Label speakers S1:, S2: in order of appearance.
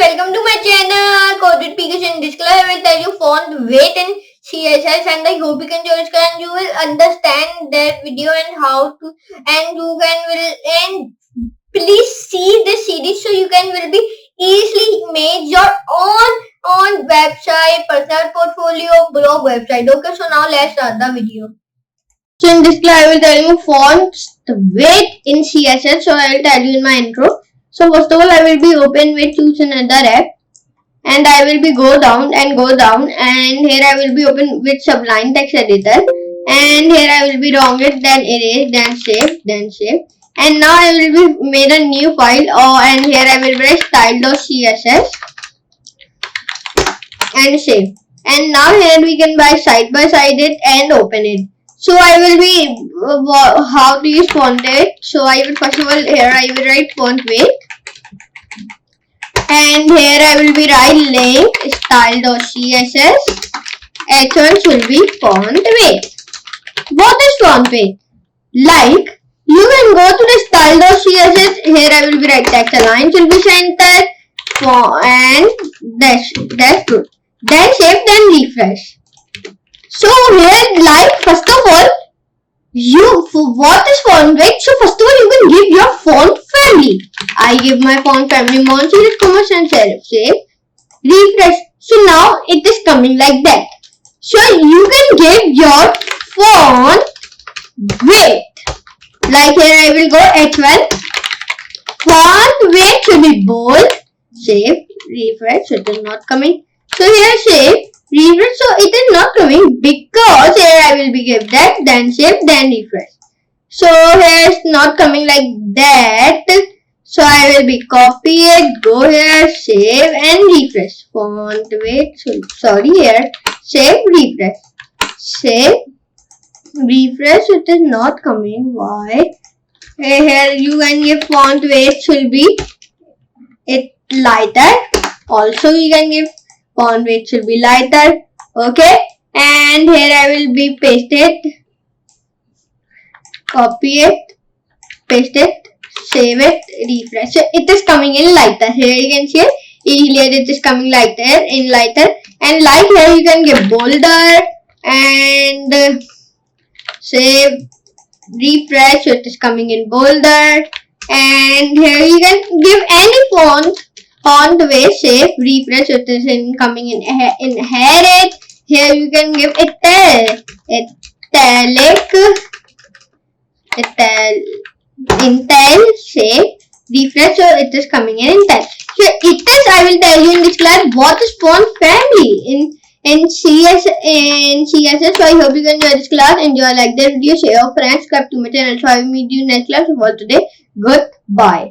S1: welcome to my channel Code with Pikachu. In this class I will tell you font weight in CSS, and I hope you can enjoy this class and you will understand that video and how to, and you can will, and please see this series so you can will be easily make your own website, personal portfolio, blog website. Okay, so now let's start the video. So in this class I will tell you fonts weight in CSS. So I will tell you in my intro. So first of all, I will be open with choose another app, and I will be go down, and here I will be open with Sublime text editor, and here I will be wrong it, then erase, then save, and now I will be made a new file, and here I will write style.css and save, and now here we can buy side by side it and open it. So I will be how to use font weight. So I will first of all here I will write font weight, and here I will be write link style.css. H1 should be font weight. What is font weight? Like you can go to the style.css. Here I will be write text align should be center and dash good. Then save, then refresh. So here, like first of all, what is font weight? So first of all, you can give your font family. I give my font family Monty, commerce and serif. Save, refresh. So now it is coming like that. So you can give your font weight. Like here, I will go H1. Font weight should be bold. Save, refresh. So it is not coming. So here save, refresh. So it is not coming because here I will be give that, then save, then refresh. So here it's not coming like that. So I will be copy it, go here, save and refresh. Font weight, sorry here, save, refresh. Save, refresh. It is not coming. Why? Here you can give font weight should be it lighter. Also you can give font weight should be lighter. Okay, and here I will be paste it, copy it, paste it, save it, refresh. So it is coming in lighter. Here you can see easily it is coming lighter, and like here you can give bolder and save, refresh. So it is coming in bolder, and here you can give any font weight, save, refresh. So it is coming in inherit. Here you can give italic, save, refresh. So it is coming in italic. So it is, I will tell you in this class what is font family in CSS. So I hope you can enjoy this class. Enjoy, like the video, share your friends, subscribe to my channel. So I will meet you next class. For today, goodbye.